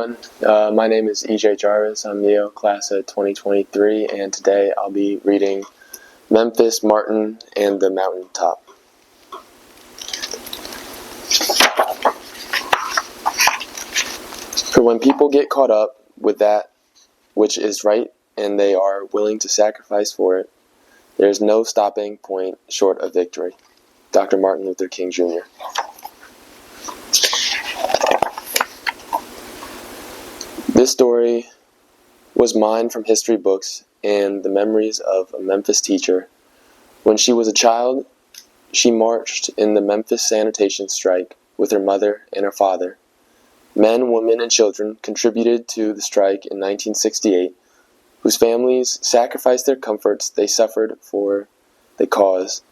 everyone. My name is EJ Jarvis. I'm Yale class of 2023, and today I'll be reading Memphis, Martin, and the Mountaintop. For when people get caught up with that which is right and they are willing to sacrifice for it, there is no stopping point short of victory. Dr. Martin Luther King, Jr. This story was mine from history books and the memories of a Memphis teacher. When she was a child, she marched in the Memphis sanitation strike with her mother and her father. Men, women, and children contributed to the strike in 1968, whose families sacrificed their comforts they suffered for the cause.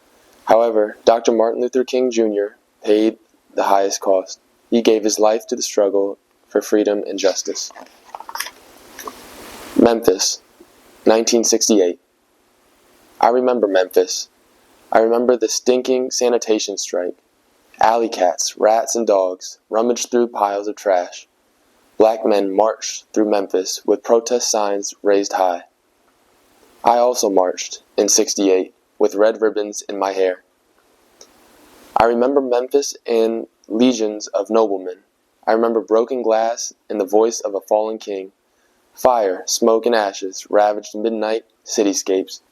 However, Dr. Martin Luther King, Jr. paid the highest cost. He gave his life to the struggle for freedom and justice. Memphis, 1968. I remember Memphis. I remember the stinking sanitation strike. Alley cats, rats, and dogs rummaged through piles of trash. Black men marched through Memphis with protest signs raised high. I also marched in '68 with red ribbons in my hair. I remember Memphis and legions of noblemen. I remember broken glass and the voice of a fallen king. Fire, smoke, and ashes ravaged midnight cityscapes.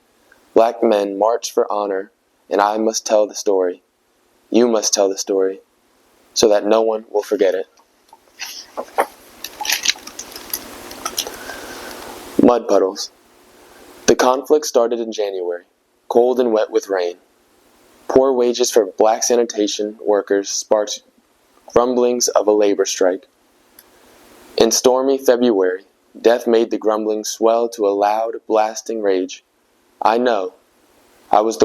Black men marched for honor, and I must tell the story. You must tell the story, so that no one will forget it. Mud puddles. The conflict started in January, cold and wet with rain. Poor wages for black sanitation workers sparked grumblings of a labor strike. In stormy February, death made the grumbling swell to a loud, blasting rage. I know. I was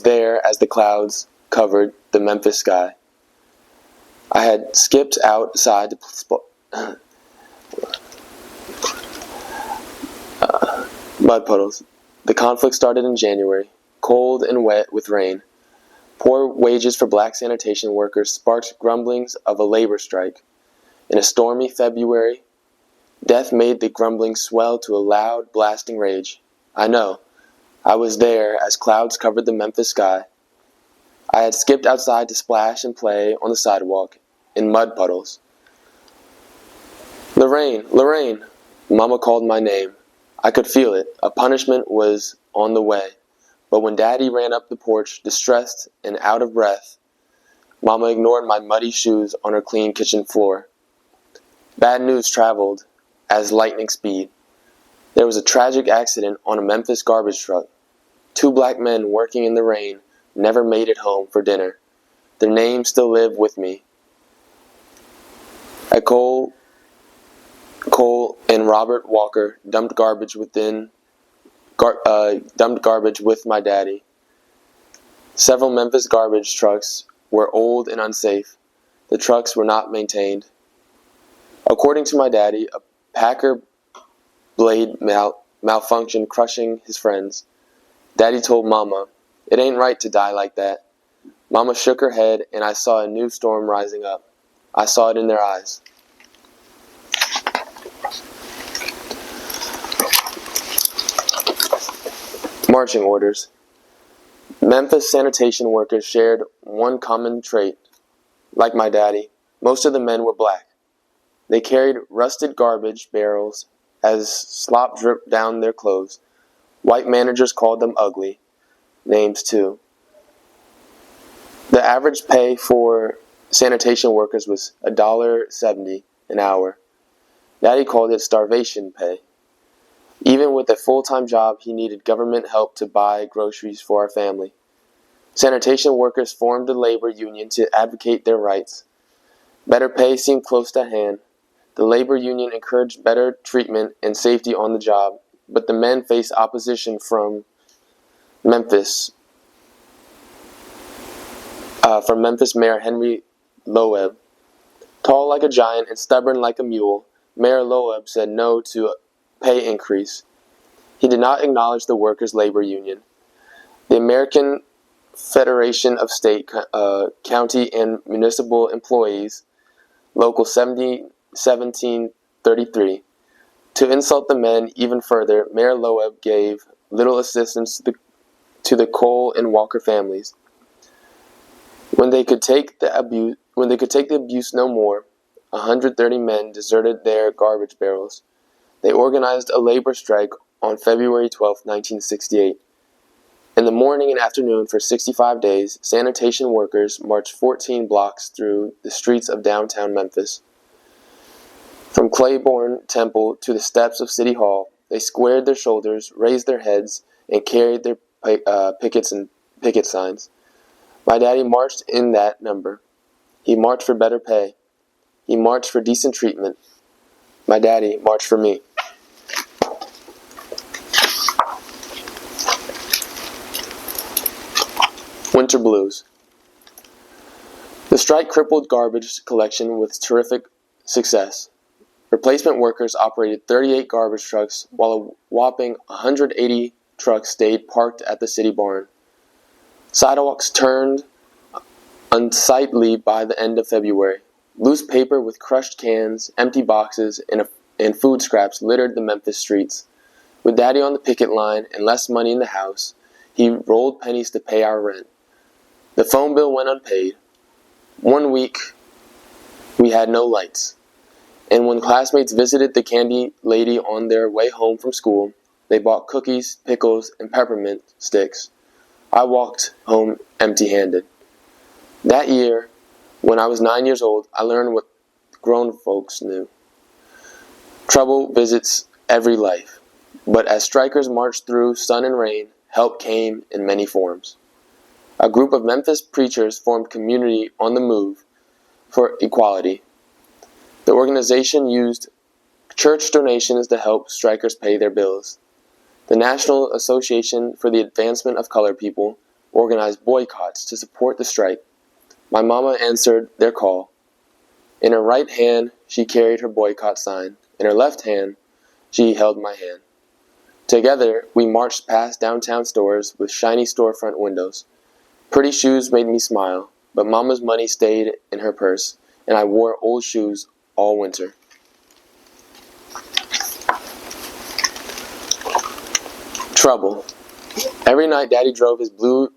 there as the clouds covered the Memphis sky. I had skipped outside to mud puddles. The conflict started in January, cold and wet with rain. Poor wages for black sanitation workers sparked grumblings of a labor strike. In a stormy February, death made the grumbling swell to a loud, blasting rage. I know. I was there as clouds covered the Memphis sky. I had skipped outside to splash and play on the sidewalk in mud puddles. Lorraine, Lorraine, Mama called my name. I could feel it. A punishment was on the way. But when Daddy ran up the porch, distressed and out of breath, Mama ignored my muddy shoes on her clean kitchen floor. Bad news traveled as lightning speed. There was a tragic accident on a Memphis garbage truck. 2 black men working in the rain never made it home for dinner. Their names still live with me. Cole and Robert Walker dumped garbage with my daddy. Several Memphis garbage trucks were old and unsafe. The trucks were not maintained. According to my daddy, a Packer blade malfunctioned, crushing his friends. Daddy told Mama, "It ain't right to die like that." Mama shook her head, and I saw a new storm rising up. I saw it in their eyes. Marching orders. Memphis sanitation workers shared one common trait. Like my daddy, most of the men were black. They carried rusted garbage barrels as slop dripped down their clothes. White managers called them ugly names too. The average pay for sanitation workers was $1.70 an hour. Daddy called it starvation pay. Even with a full-time job, he needed government help to buy groceries for our family. Sanitation workers formed a labor union to advocate their rights. Better pay seemed close to hand. The labor union encouraged better treatment and safety on the job, but the men faced opposition from Memphis Mayor Henry Loeb. Tall like a giant and stubborn like a mule, Mayor Loeb said no to a pay increase. He did not acknowledge the workers' labor union. The American Federation of State, County, and Municipal Employees, Local 76, 1733. To insult the men even further, Mayor Loeb gave little assistance to the Cole and Walker families. When they could take the abuse no more, 130 men deserted their garbage barrels. They organized a labor strike on February 12, 1968. In the morning and afternoon for 65 days, sanitation workers marched 14 blocks through the streets of downtown Memphis. From Claiborne Temple to the steps of City Hall, they squared their shoulders, raised their heads, and carried their picket signs. My daddy marched in that number. He marched for better pay. He marched for decent treatment. My daddy marched for me. Winter Blues. The strike crippled garbage collection with terrific success. Replacement workers operated 38 garbage trucks, while a whopping 180 trucks stayed parked at the city barn. Sidewalks turned unsightly by the end of February. Loose paper with crushed cans, empty boxes, and food scraps littered the Memphis streets. With Daddy on the picket line and less money in the house, he rolled pennies to pay our rent. The phone bill went unpaid. One week, we had no lights. And when classmates visited the candy lady on their way home from school, they bought cookies, pickles, and peppermint sticks. I walked home empty-handed. That year, when I was 9 years old, I learned what grown folks knew. Trouble visits every life. But as strikers marched through sun and rain, help came in many forms. A group of Memphis preachers formed Community on the Move for Equality. The organization used church donations to help strikers pay their bills. The National Association for the Advancement of Colored People organized boycotts to support the strike. My mama answered their call. In her right hand, she carried her boycott sign. In her left hand, she held my hand. Together, we marched past downtown stores with shiny storefront windows. Pretty shoes made me smile, but Mama's money stayed in her purse, and I wore old shoes all winter. Trouble. Every night Daddy drove his blue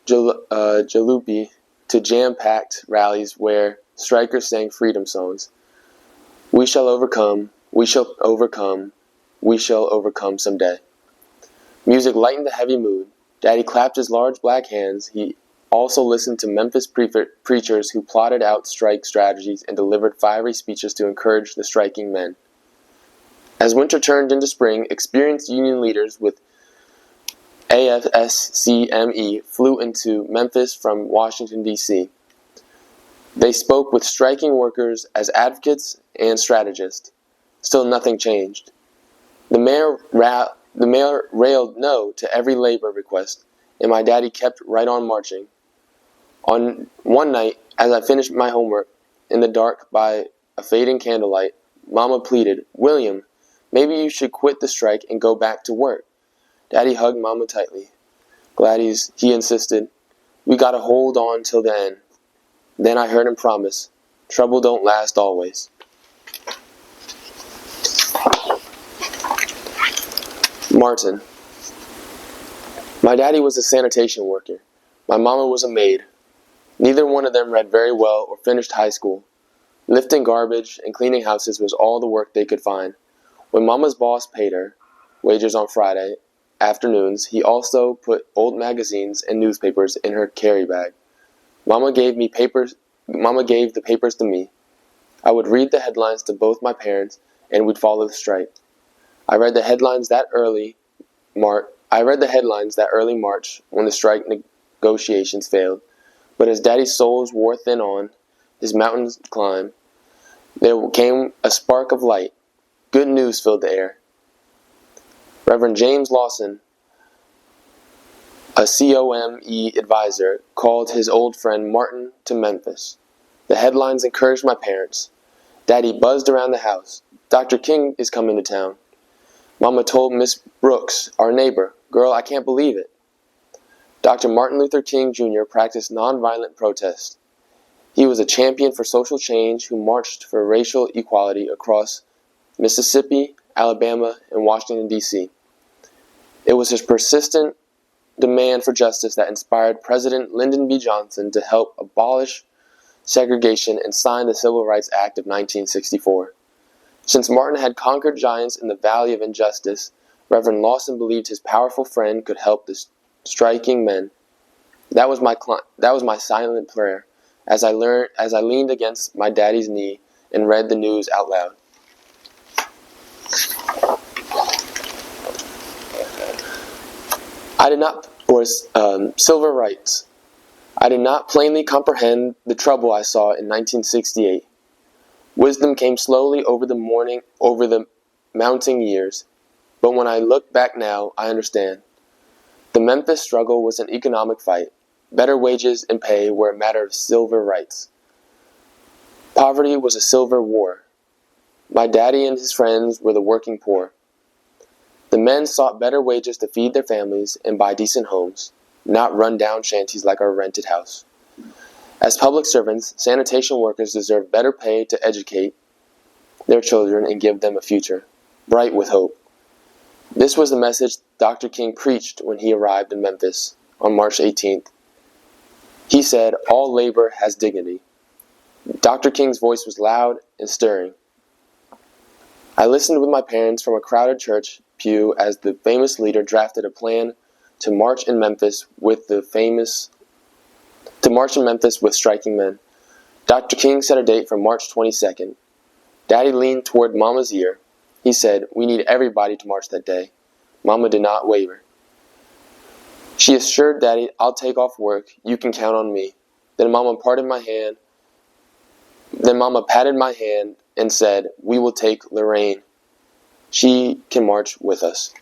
jalopy to jam-packed rallies where strikers sang freedom songs. We shall overcome, we shall overcome, we shall overcome someday. Music lightened the heavy mood. Daddy clapped his large black hands. He also listened to Memphis preachers who plotted out strike strategies and delivered fiery speeches to encourage the striking men. As winter turned into spring, experienced union leaders with AFSCME flew into Memphis from Washington, D.C. They spoke with striking workers as advocates and strategists. Still nothing changed. The mayor railed no to every labor request, and my daddy kept right on marching. On one night, as I finished my homework in the dark by a fading candlelight, Mama pleaded, "William, maybe you should quit the strike and go back to work." Daddy hugged Mama tightly. Gladys, he insisted, "We gotta hold on till the end." Then I heard him promise, "Trouble don't last always." Martin. My daddy was a sanitation worker. My mama was a maid. Neither one of them read very well or finished high school. Lifting garbage and cleaning houses was all the work they could find. When Mama's boss paid her wages on Friday afternoons, he also put old magazines and newspapers in her carry bag. Mama gave the papers to me. I would read the headlines to both my parents, and we'd follow the strike. I read the headlines that early March when the strike negotiations failed. But as Daddy's soles wore thin on his mountain climb, there came a spark of light. Good news filled the air. Reverend James Lawson, a COME advisor, called his old friend Martin to Memphis. The headlines encouraged my parents. Daddy buzzed around the house. "Dr. King is coming to town." Mama told Miss Brooks, our neighbor, "Girl, I can't believe it." Dr. Martin Luther King Jr. practiced nonviolent protest. He was a champion for social change who marched for racial equality across Mississippi, Alabama, and Washington, D.C. It was his persistent demand for justice that inspired President Lyndon B. Johnson to help abolish segregation and sign the Civil Rights Act of 1964. Since Martin had conquered giants in the Valley of Injustice, Reverend Lawson believed his powerful friend could help the striking men. That was my silent prayer as I leaned against my daddy's knee and read the news out loud. Civil rights. I did not plainly comprehend the trouble I saw in 1968. Wisdom came slowly over the mounting years, but when I look back now, I understand. The Memphis struggle was an economic fight. Better wages and pay were a matter of civil rights. Poverty was a civil war. My daddy and his friends were the working poor. The men sought better wages to feed their families and buy decent homes, not run-down shanties like our rented house. As public servants, sanitation workers deserve better pay to educate their children and give them a future, bright with hope. This was the message Dr. King preached when he arrived in Memphis on March 18th. He said, "All labor has dignity." Dr. King's voice was loud and stirring. I listened with my parents from a crowded church pew as the famous leader drafted a plan to march in Memphis with striking men. Dr. King set a date for March 22nd. Daddy leaned toward Mama's ear. He said, "We need everybody to march that day." Mama did not waver. She assured Daddy, "I'll take off work. You can count on me." Then Mama patted my hand and said, "We will take Lorraine. She can march with us."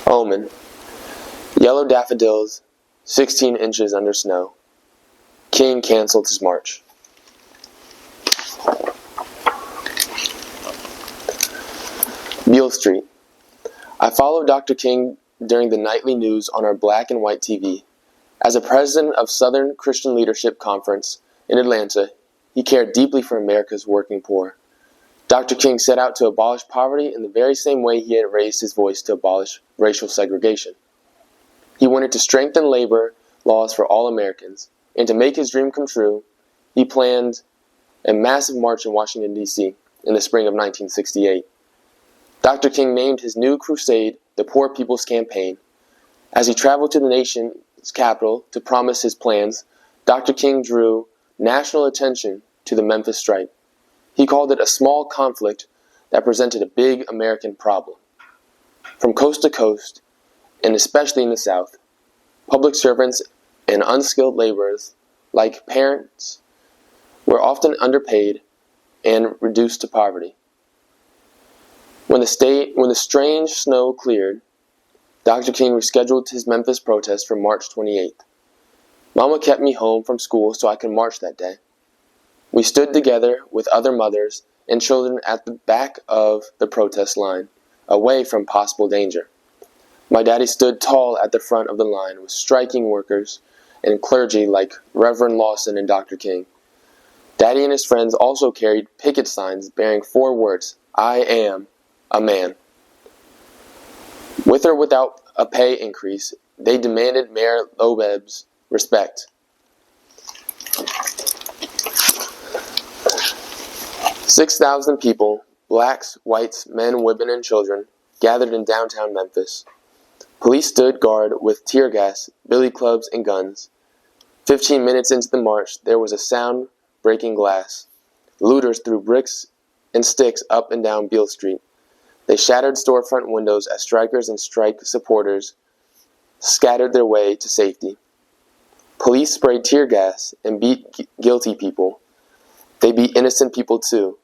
Omen. Yellow daffodils, 16 inches under snow. King canceled his march. Beale Street. I followed Dr. King during the nightly news on our black and white TV. As a president of Southern Christian Leadership Conference in Atlanta, he cared deeply for America's working poor. Dr. King set out to abolish poverty in the very same way he had raised his voice to abolish racial segregation. He wanted to strengthen labor laws for all Americans, and to make his dream come true, he planned a massive march in Washington, D.C. in the spring of 1968. Dr. King named his new crusade the Poor People's Campaign. As he traveled to the nation's capital to promise his plans, Dr. King drew national attention to the Memphis strike. He called it a small conflict that presented a big American problem. From coast to coast, and especially in the South, public servants and unskilled laborers, like parents, were often underpaid and reduced to poverty. When the strange snow cleared, Dr. King rescheduled his Memphis protest for March 28th. Mama kept me home from school so I could march that day. We stood together with other mothers and children at the back of the protest line, away from possible danger. My daddy stood tall at the front of the line with striking workers and clergy like Reverend Lawson and Dr. King. Daddy and his friends also carried picket signs bearing 4 words, "I am a man." With or without a pay increase, they demanded Mayor Lobeb's respect. 6,000 people, blacks, whites, men, women, and children, gathered in downtown Memphis. Police stood guard with tear gas, billy clubs, and guns. 15 minutes into the march, there was a sound breaking glass. Looters threw bricks and sticks up and down Beale Street. They shattered storefront windows as strikers and strike supporters scattered their way to safety. Police sprayed tear gas and beat guilty people. They beat innocent people too.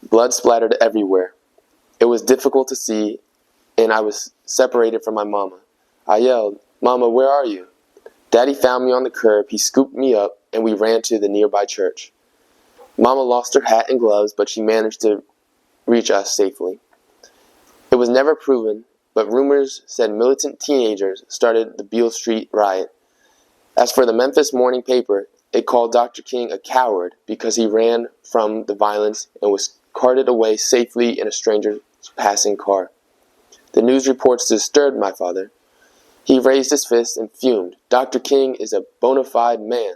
Blood splattered everywhere. It was difficult to see, and I was separated from my mama. I yelled, "Mama, where are you?" Daddy found me on the curb. He scooped me up, and we ran to the nearby church. Mama lost her hat and gloves, but she managed to reach us safely. It was never proven, but rumors said militant teenagers started the Beale Street riot. As for the Memphis morning paper, it called Dr. King a coward because he ran from the violence and was carted away safely in a stranger's passing car. The news reports disturbed my father. He raised his fist and fumed. Dr. King is a bona fide man.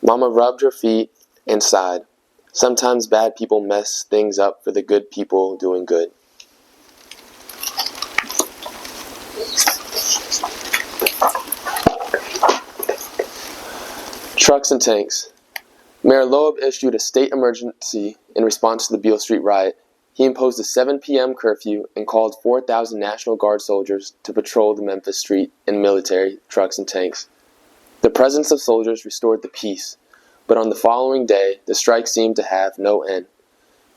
Mama rubbed her feet and sighed. Sometimes bad people mess things up for the good people doing good. Trucks and tanks. Mayor Loeb issued a state emergency in response to the Beale Street riot. He imposed a 7 p.m. curfew and called 4,000 National Guard soldiers to patrol the Memphis street in military trucks and tanks. The presence of soldiers restored the peace, but on the following day, the strike seemed to have no end.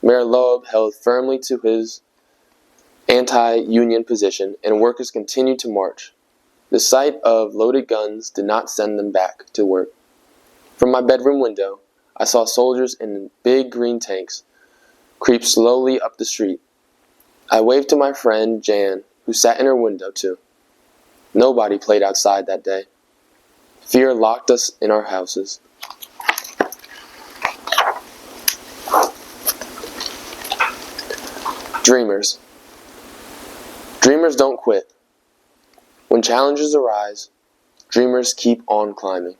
Mayor Loeb held firmly to his anti-union position, and workers continued to march. The sight of loaded guns did not send them back to work. From my bedroom window, I saw soldiers in big green tanks creep slowly up the street. I waved to my friend Jan, who sat in her window too. Nobody played outside that day. Fear locked us in our houses. Dreamers. Dreamers don't quit. When challenges arise, dreamers keep on climbing.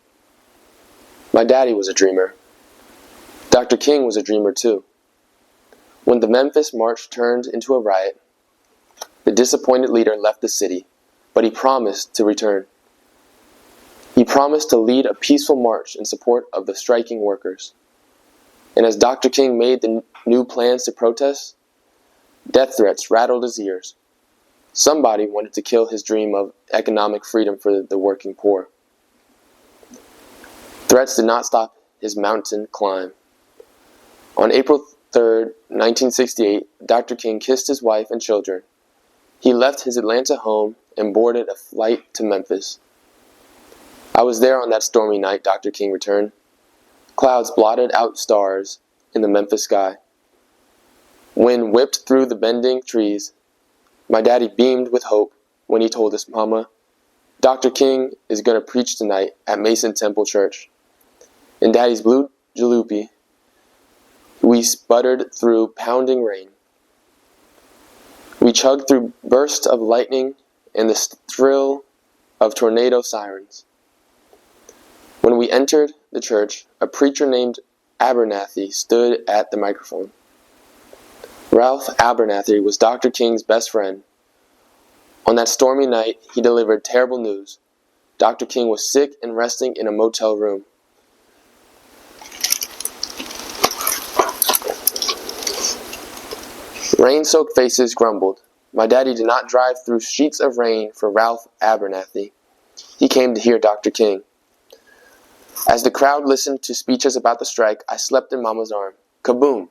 My daddy was a dreamer. Dr. King was a dreamer too. When the Memphis march turned into a riot, the disappointed leader left the city, but he promised to return. He promised to lead a peaceful march in support of the striking workers. And as Dr. King made the new plans to protest, death threats rattled his ears. Somebody wanted to kill his dream of economic freedom for the working poor. Threats did not stop his mountain climb. On April 3rd, 1968, Dr. King kissed his wife and children. He left his Atlanta home and boarded a flight to Memphis. I was there on that stormy night Dr. King returned. Clouds blotted out stars in the Memphis sky. Wind whipped through the bending trees. My daddy beamed with hope when he told his mama, Dr. King is going to preach tonight at Mason Temple Church. In Daddy's blue jalopy, we sputtered through pounding rain. We chugged through bursts of lightning and the thrill of tornado sirens. When we entered the church, a preacher named Abernathy stood at the microphone. Ralph Abernathy was Dr. King's best friend. On that stormy night, he delivered terrible news. Dr. King was sick and resting in a motel room. Rain-soaked faces grumbled. My daddy did not drive through sheets of rain for Ralph Abernathy. He came to hear Dr. King. As the crowd listened to speeches about the strike, I slept in Mama's arm. Kaboom!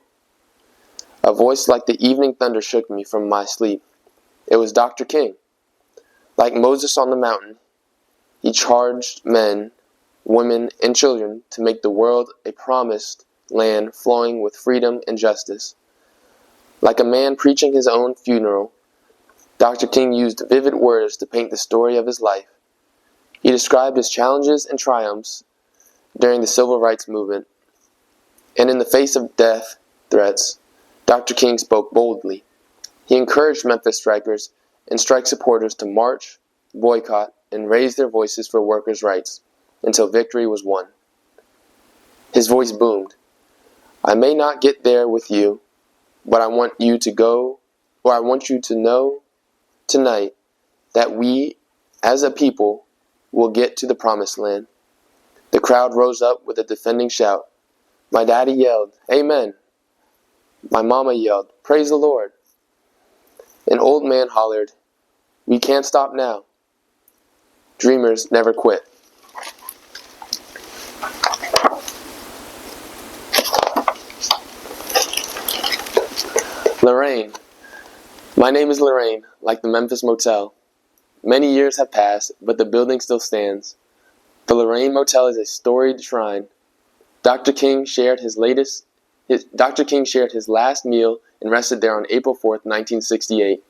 A voice like the evening thunder shook me from my sleep. It was Dr. King. Like Moses on the mountain, he charged men, women, and children to make the world a promised land flowing with freedom and justice. Like a man preaching his own funeral, Dr. King used vivid words to paint the story of his life. He described his challenges and triumphs during the civil rights movement. And in the face of death threats, Dr. King spoke boldly. He encouraged Memphis strikers and strike supporters to march, boycott, and raise their voices for workers' rights until victory was won. His voice boomed. I may not get there with you, but I want you to know tonight that we, as a people, will get to the promised land. The crowd rose up with a defending shout. My daddy yelled, Amen. My mama yelled, Praise the Lord. An old man hollered, We can't stop now. Dreamers never quit. Lorraine. My name is Lorraine, like the Memphis Motel. Many years have passed, but the building still stands. The Lorraine Motel is a storied shrine. Dr. King shared his last meal and rested there on April 4th, 1968.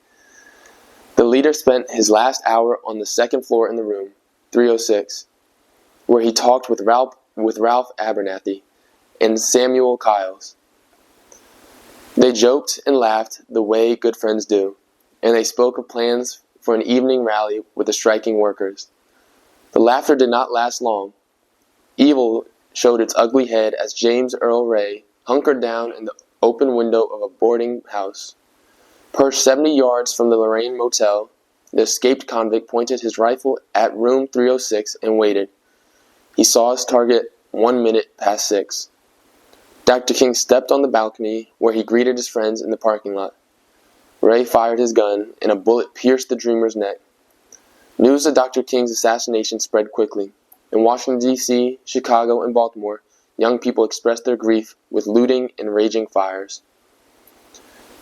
The leader spent his last hour on the second floor in the room, 306. where he talked with Ralph Abernathy and Samuel Kyles. They joked and laughed the way good friends do, and they spoke of plans for an evening rally with the striking workers. The laughter did not last long. Evil showed its ugly head as James Earl Ray hunkered down in the open window of a boarding house. Perched 70 yards from the Lorraine Motel, the escaped convict pointed his rifle at room 306 and waited. He saw his target 1 minute past 6. Dr. King stepped on the balcony where he greeted his friends in the parking lot. Ray fired his gun, and a bullet pierced the dreamer's neck. News of Dr. King's assassination spread quickly. In Washington, D.C., Chicago, and Baltimore, young people expressed their grief with looting and raging fires.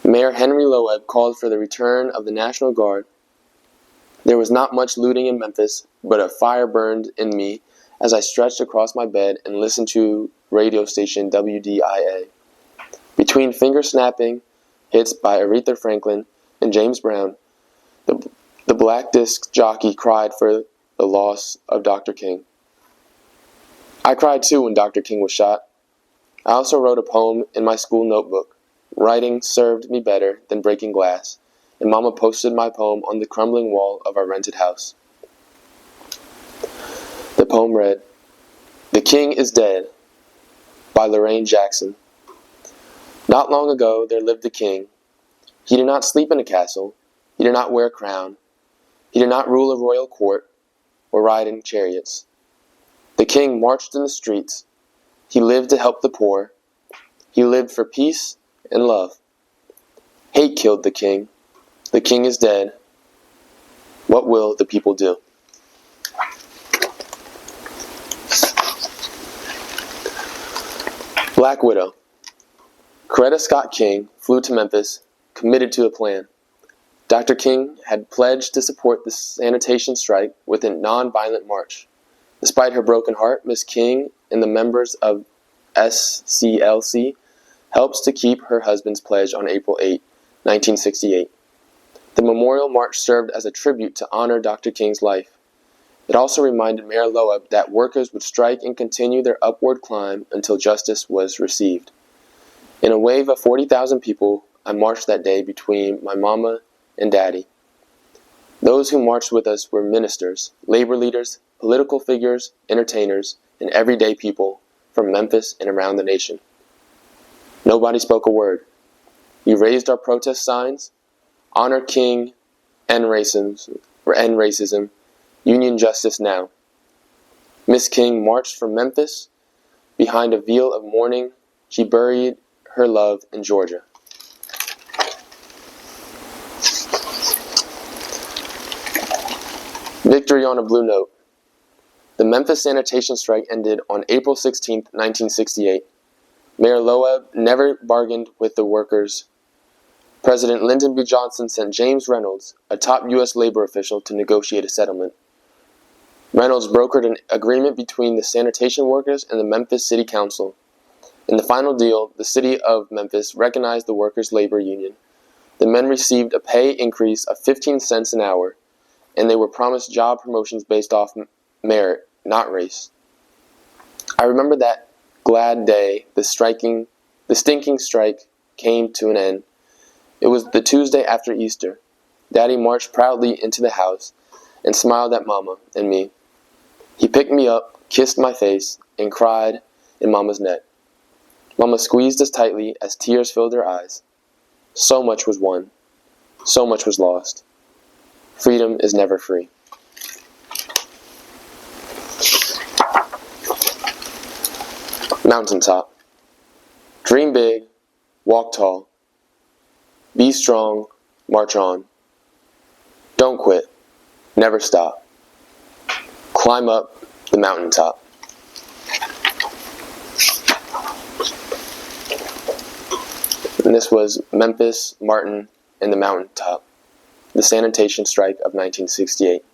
Mayor Henry Loeb called for the return of the National Guard. There was not much looting in Memphis, but a fire burned in me as I stretched across my bed and listened to radio station WDIA. Between finger-snapping hits by Aretha Franklin and James Brown, the black disc jockey cried for the loss of Dr. King. I cried too when Dr. King was shot. I also wrote a poem in my school notebook. Writing served me better than breaking glass, and Mama posted my poem on the crumbling wall of our rented house. The poem read, "The King is Dead," by Lorraine Jackson. Not long ago there lived a king. He did not sleep in a castle. He did not wear a crown. He did not rule a royal court or ride in chariots. The king marched in the streets. He lived to help the poor. He lived for peace and love. Hate killed the king. The king is dead. What will the people do? Black Widow. Coretta Scott King flew to Memphis, committed to a plan. Dr. King had pledged to support the sanitation strike with a non-violent march. Despite her broken heart, Miss King and the members of SCLC helped to keep her husband's pledge on April 8, 1968. The memorial march served as a tribute to honor Dr. King's life. It also reminded Mayor Loeb that workers would strike and continue their upward climb until justice was received. In a wave of 40,000 people, I marched that day between my mama and daddy. Those who marched with us were ministers, labor leaders, political figures, entertainers, and everyday people from Memphis and around the nation. Nobody spoke a word. We raised our protest signs, honor King, end racism, union justice now. Miss King marched from Memphis. Behind a veil of mourning, she buried her love in Georgia. Victory on a blue note. The Memphis sanitation strike ended on April 16, 1968. Mayor Loeb never bargained with the workers. President Lyndon B. Johnson sent James Reynolds, a top U.S. labor official, to negotiate a settlement. Reynolds brokered an agreement between the sanitation workers and the Memphis City Council. In the final deal, the city of Memphis recognized the workers' labor union. The men received a pay increase of 15 cents an hour, and they were promised job promotions based off merit, not race. I remember that glad day the stinking strike came to an end. It was the Tuesday after Easter. Daddy marched proudly into the house and smiled at Mama and me. He picked me up, kissed my face, and cried in Mama's neck. Mama squeezed us tightly as tears filled her eyes. So much was won. So much was lost. Freedom is never free. Mountaintop. Dream big, walk tall. Be strong, march on. Don't quit, never stop. Climb up the mountaintop. And this was Memphis, Martin, and the Mountaintop, the sanitation strike of 1968.